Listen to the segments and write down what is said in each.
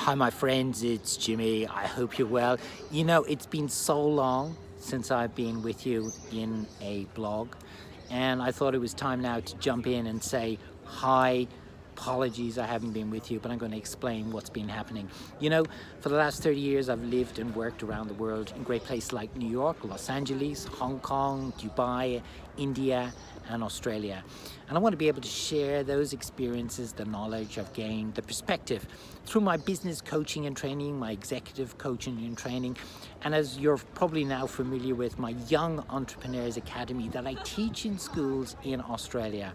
Hi my friends, it's Jimmy. I hope you're well. You know, it's been so long since I've been with you in a blog, and I thought it was time now to jump in and say hi. Apologies I haven't been with you, but I'm going to explain what's been happening. You know, for the last 30 years I've lived and worked around the world in great places like New York, Los Angeles, Hong Kong, Dubai, India and Australia. And I want to be able to share those experiences, the knowledge I've gained, the perspective through my business coaching and training, my executive coaching and training, and as you're probably now familiar with, my Young Entrepreneurs Academy that I teach in schools in Australia.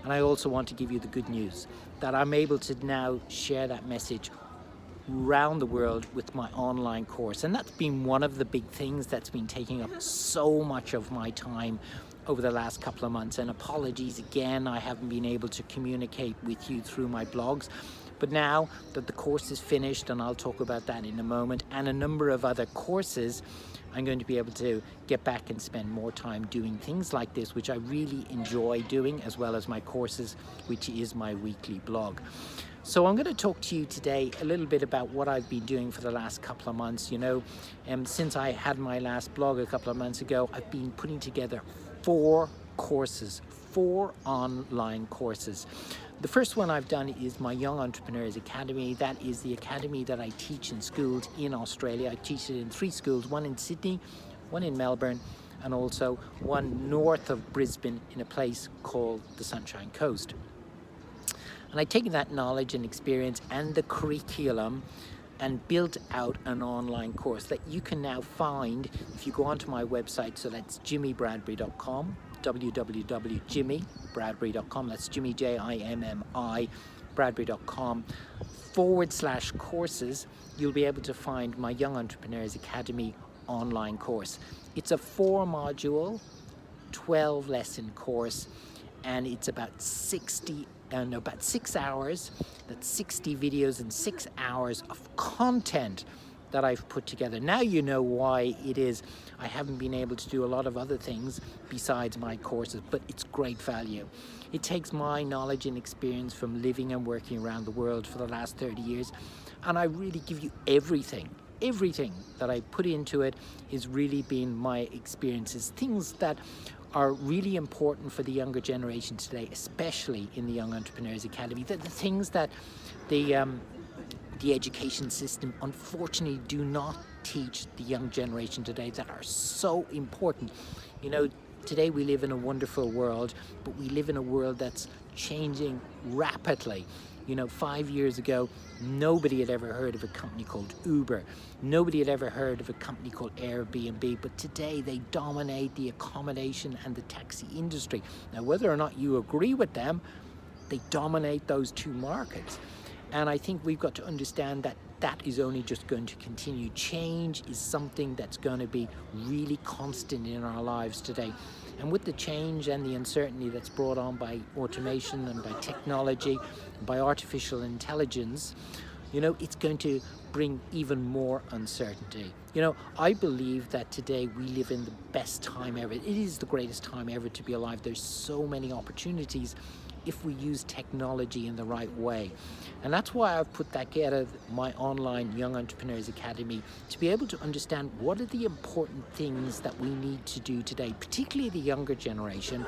And I also want to give you the good news that I'm able to now share that message around the world with my online course. And that's been one of the big things that's been taking up so much of my time over the last couple of months. And apologies again, I haven't been able to communicate with you through my blogs. But now that the course is finished, and I'll talk about that in a moment, and a number of other courses, I'm going to be able to get back and spend more time doing things like this, which I really enjoy doing, as well as my courses, which is my weekly blog. So I'm going to talk to you today a little bit about what I've been doing for the last couple of months. You know, since I had my last blog a couple of months ago, I've been putting together 4 courses, 4 online courses. The first one I've done is my Young Entrepreneurs Academy. That is the academy that I teach in schools in Australia. I teach it in 3 schools, one in Sydney, one in Melbourne, and also one north of Brisbane in a place called the Sunshine Coast. And I've taken that knowledge and experience and the curriculum and built out an online course that you can now find if you go onto my website. So that's JimmiBradbury.com, www.JimmiBradbury.com. That's Jimmy, Jimmi, Bradbury.com/courses. You'll be able to find my Young Entrepreneurs Academy online course. It's a 4-module, 12-lesson course, and it's about 6 hours. That's 60 videos and 6 hours of content that I've put together. Now you know why it is I haven't been able to do a lot of other things besides my courses, but it's great value. It takes my knowledge and experience from living and working around the world for the last 30 years, and I really give you everything that I put into it has really been my experiences, things that are really important for the younger generation today, especially in the Young Entrepreneurs Academy. The things that the education system unfortunately do not teach the young generation today that are so important. You know, today we live in a wonderful world, but we live in a world that's changing rapidly. You know, 5 years ago, nobody had ever heard of a company called Uber. Nobody had ever heard of a company called Airbnb, but today they dominate the accommodation and the taxi industry. Now, whether or not you agree with them, they dominate those 2 markets. And I think we've got to understand that that is only just going to continue. Change is something that's going to be really constant in our lives today. And with the change and the uncertainty that's brought on by automation and by technology, by artificial intelligence, you know, it's going to bring even more uncertainty. You know, I believe that today we live in the best time ever. It is the greatest time ever to be alive. There's so many opportunities if we use technology in the right way. And that's why I've put that together, my online Young Entrepreneurs Academy, to be able to understand what are the important things that we need to do today, particularly the younger generation,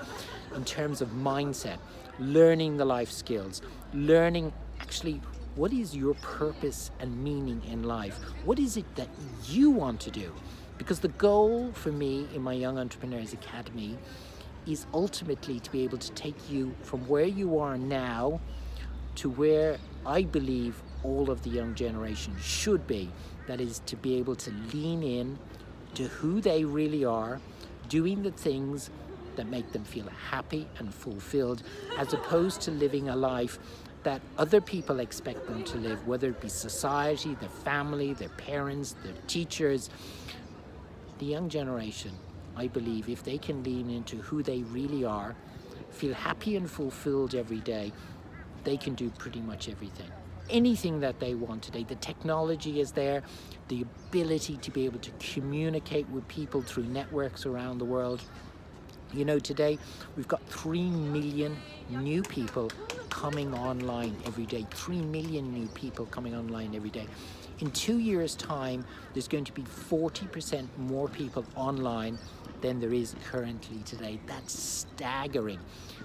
in terms of mindset, learning the life skills, learning actually what is your purpose and meaning in life? What is it that you want to do? Because the goal for me in my Young Entrepreneurs Academy is ultimately to be able to take you from where you are now to where I believe all of the young generation should be. That is to be able to lean in to who they really are, doing the things that make them feel happy and fulfilled, as opposed to living a life that other people expect them to live, whether it be society, their family, their parents, their teachers. The young generation, I believe, if they can lean into who they really are, feel happy and fulfilled every day, they can do pretty much everything. Anything that they want today. The technology is there, the ability to be able to communicate with people through networks around the world. You know, today we've got 3 million new people coming online every day, 3 million new people coming online every day. In 2 years' time, there's going to be 40% more people online than there is currently today. That's staggering.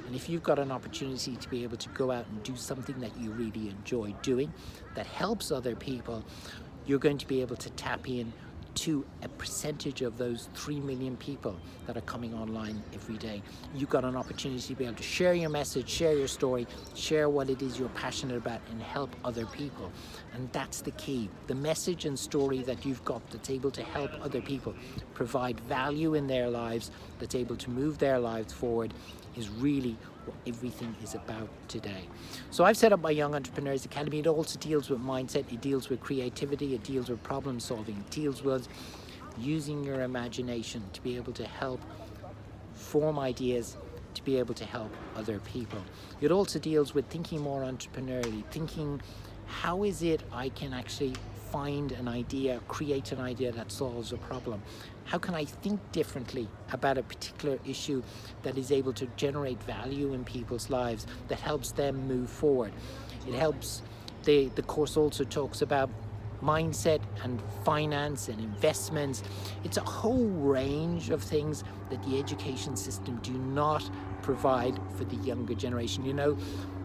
And if you've got an opportunity to be able to go out and do something that you really enjoy doing, that helps other people, you're going to be able to tap in to a percentage of those 3 million people that are coming online every day. You've got an opportunity to be able to share your message, share your story, share what it is you're passionate about, and help other people. And that's the key. The message and story that you've got that's able to help other people, provide value in their lives, that's able to move their lives forward, is really what everything is about today. So I've set up my Young Entrepreneurs Academy. It also deals with mindset, it deals with creativity, it deals with problem solving, it deals with using your imagination to be able to help form ideas, to be able to help other people. It also deals with thinking more entrepreneurially, thinking how is it I can actually find an idea, create an idea that solves a problem? How can I think differently about a particular issue that is able to generate value in people's lives, that helps them move forward? It helps, the course also talks about mindset and finance and investments. It's a whole range of things that the education system do not provide for the younger generation. You know,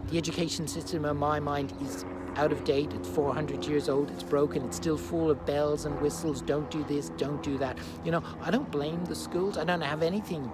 the education system in my mind is out of date. It's 400 years old, it's broken, it's still full of bells and whistles, don't do this, don't do that. You know, I don't blame the schools. I don't have anything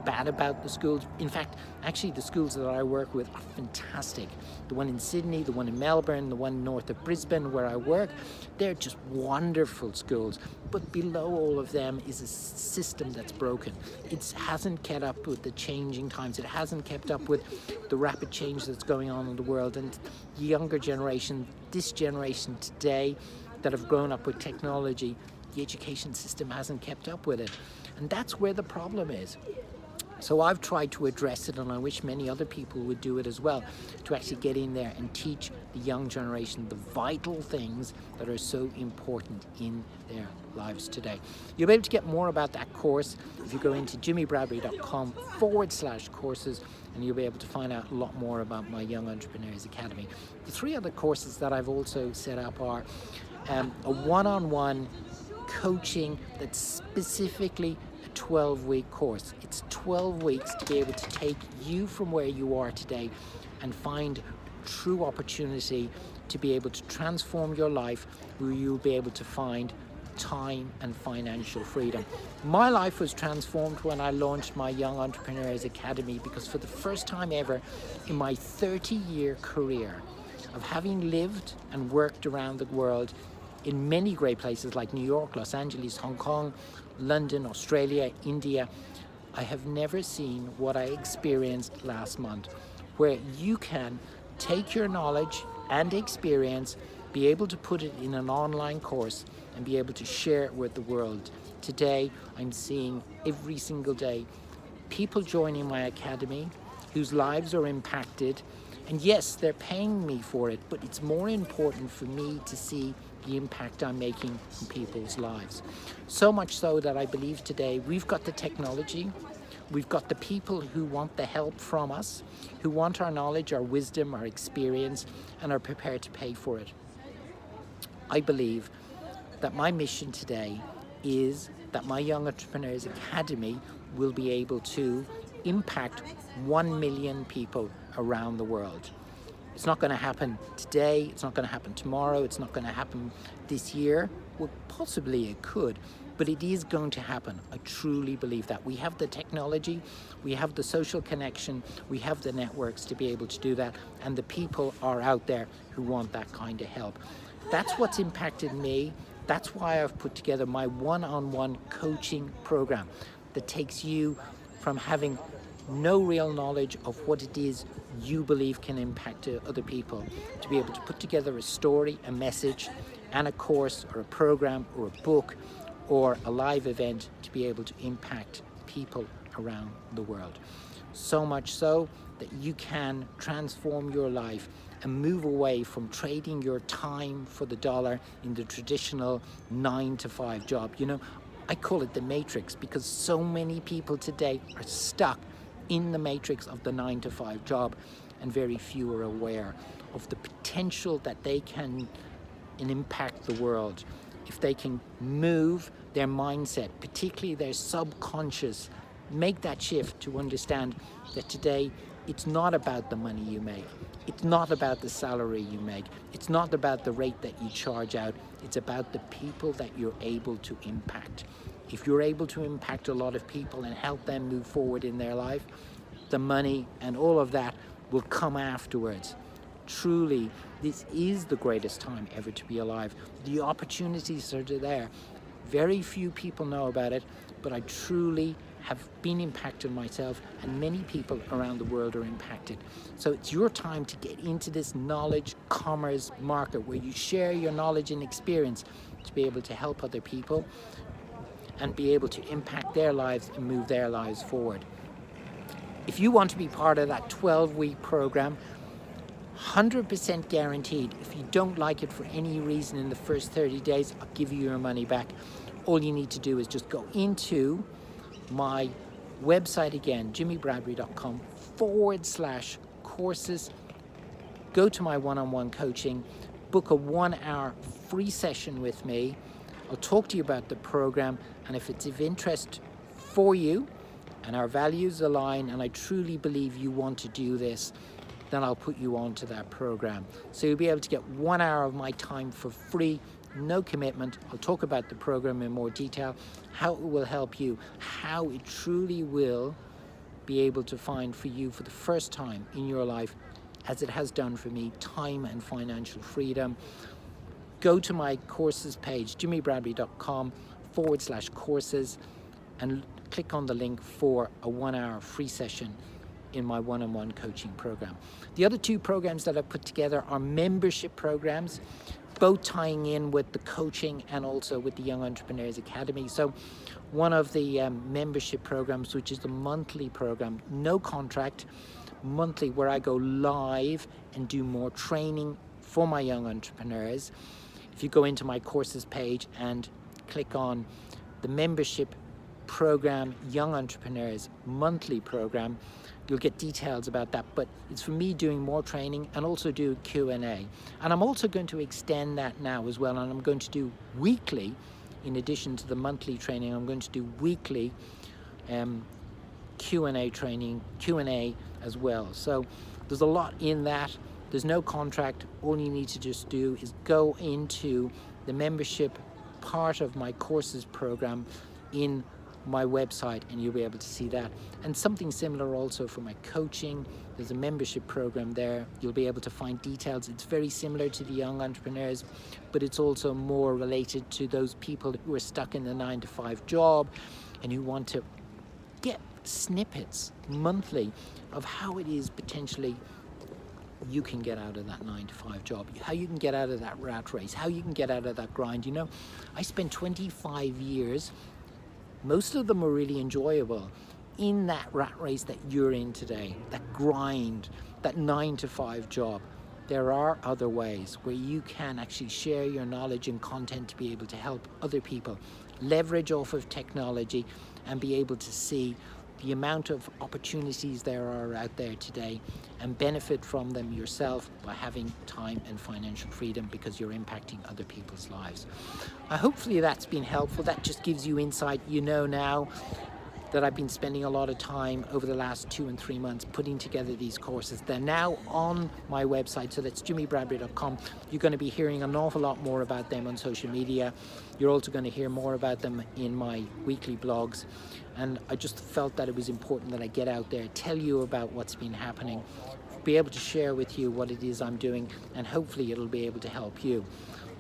bad about the schools. In fact, actually the schools that I work with are fantastic. The one in Sydney, the one in Melbourne, the one north of Brisbane where I work, they're just wonderful schools. But below all of them is a system that's broken. It hasn't kept up with the changing times. It hasn't kept up with the rapid change that's going on in the world. And the younger generation, this generation today that have grown up with technology, the education system hasn't kept up with it. And that's where the problem is. So I've tried to address it, and I wish many other people would do it as well, to actually get in there and teach the young generation the vital things that are so important in their lives today. You'll be able to get more about that course if you go into jimmibradbury.com/courses, and you'll be able to find out a lot more about my Young Entrepreneurs Academy. The 3 other courses that I've also set up are a one-on-one coaching that's specifically 12-week course. It's 12 weeks to be able to take you from where you are today and find true opportunity to be able to transform your life, where you'll be able to find time and financial freedom. My life was transformed when I launched my Young Entrepreneurs Academy, because for the first time ever in my 30-year career of having lived and worked around the world in many great places like New York, Los Angeles, Hong Kong, London, Australia, India, I have never seen what I experienced last month, where you can take your knowledge and experience, be able to put it in an online course and be able to share it with the world. Today, I'm seeing every single day people joining my academy whose lives are impacted. And yes, they're paying me for it, but it's more important for me to see the impact I'm making in people's lives. So much so that I believe today we've got the technology, we've got the people who want the help from us, who want our knowledge, our wisdom, our experience, and are prepared to pay for it. I believe that my mission today is that my Young Entrepreneurs Academy will be able to impact 1 million people around the world. It's not going to happen today, it's not going to happen tomorrow, it's not going to happen this year. Well, possibly it could, but it is going to happen. I truly believe that. We have the technology, we have the social connection, we have the networks to be able to do that, and the people are out there who want that kind of help. That's what's impacted me. That's why I've put together my one-on-one coaching program that takes you from having no real knowledge of what it is you believe can impact other people, to be able to put together a story, a message, and a course or a program or a book or a live event to be able to impact people around the world. So much so that you can transform your life and move away from trading your time for the dollar in the traditional 9-to-5 job. You know, I call it the matrix, because so many people today are stuck in the matrix of the 9-to-5 job, and very few are aware of the potential that they can impact the world if they can move their mindset, particularly their subconscious, make that shift to understand that today it's not about the money you make, it's not about the salary you make, it's not about the rate that you charge out, it's about the people that you're able to impact. If you're able to impact a lot of people and help them move forward in their life, the money and all of that will come afterwards. Truly, this is the greatest time ever to be alive. The opportunities are there. Very few people know about it, but I truly have been impacted myself, and many people around the world are impacted. So it's your time to get into this knowledge commerce market where you share your knowledge and experience to be able to help other people and be able to impact their lives and move their lives forward. If you want to be part of that 12-week program, 100% guaranteed, if you don't like it for any reason in the first 30 days, I'll give you your money back. All you need to do is just go into my website again, jimmibradbury.com/courses, go to my one-on-one coaching, book a 1-hour free session with me. I'll talk to you about the program, and if it's of interest for you and our values align and I truly believe you want to do this, then I'll put you on to that program. So you'll be able to get 1 hour of my time for free, no commitment. I'll talk about the program in more detail, how it will help you, how it truly will be able to find for you for the first time in your life, as it has done for me, time and financial freedom. Go to my courses page, jimmibradbury.com/courses, and click on the link for a 1-hour free session in my one-on-one coaching program. The other 2 programs that I've put together are membership programs, both tying in with the coaching and also with the Young Entrepreneurs Academy. So one of the membership programs, which is the monthly program, no contract, monthly, where I go live and do more training for my young entrepreneurs. If you go into my courses page and click on the membership program, Young Entrepreneurs monthly program, you'll get details about that. But it's for me doing more training and also do Q&A. And I'm also going to extend that now as well, and I'm going to do weekly, in addition to the monthly training, I'm going to do weekly Q&A training, Q&A as well. So there's a lot in that. There's no contract. All you need to just do is go into the membership part of my courses program in my website, and you'll be able to see that. And something similar also for my coaching. There's a membership program there. You'll be able to find details. It's very similar to the young entrepreneurs, but it's also more related to those people who are stuck in the 9-to-5 job and who want to get snippets monthly of how it is potentially you can get out of that 9-to-5 job, how you can get out of that rat race, how you can get out of that grind. You know, I spent 25 years, most of them were really enjoyable, in that rat race that you're in today, that grind, that 9-to-5 job. There are other ways where you can actually share your knowledge and content to be able to help other people, leverage off of technology and be able to see the amount of opportunities there are out there today and benefit from them yourself by having time and financial freedom because you're impacting other people's lives. Hopefully that's been helpful. That just gives you insight. You know now that I've been spending a lot of time over the last 2 and 3 months putting together these courses. They're now on my website, so that's jimmibradbury.com. You're going to be hearing an awful lot more about them on social media. You're also going to hear more about them in my weekly blogs. And I just felt that it was important that I get out there, tell you about what's been happening, be able to share with you what it is I'm doing, and hopefully it'll be able to help you.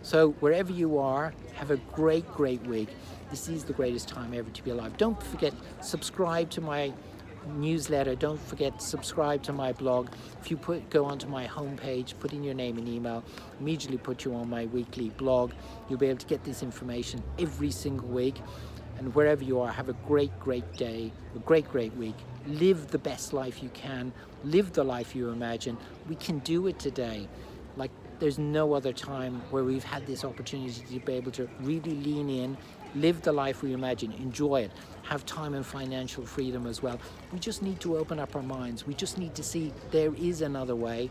So wherever you are, have a great, great week. This is the greatest time ever to be alive. Don't forget, subscribe to my newsletter. Don't forget, subscribe to my blog. If you go onto my homepage, put in your name and email, immediately put you on my weekly blog. You'll be able to get this information every single week. And wherever you are, have a great, great day, a great, great week. Live the best life you can. Live the life you imagine. We can do it today. like there's no other time where we've had this opportunity to be able to really lean in, live the life we imagine, enjoy it, have time and financial freedom as well. We just need to open up our minds. We just need to see there is another way.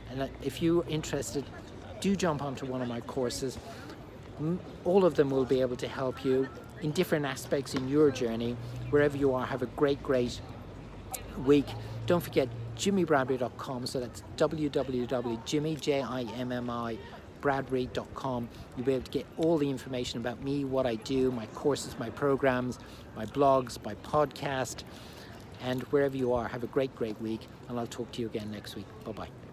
And if you're interested, do jump onto one of my courses. All of them will be able to help you in different aspects in your journey. Wherever you are, have a great week. Don't forget JimmiBradbury.com, so that's www.Jimmi, Bradbury.com. You'll be able to get all the information about me, what I do, my courses, my programs, my blogs, my podcast. And wherever you are, have a great week, and I'll talk to you again next week. Bye-bye.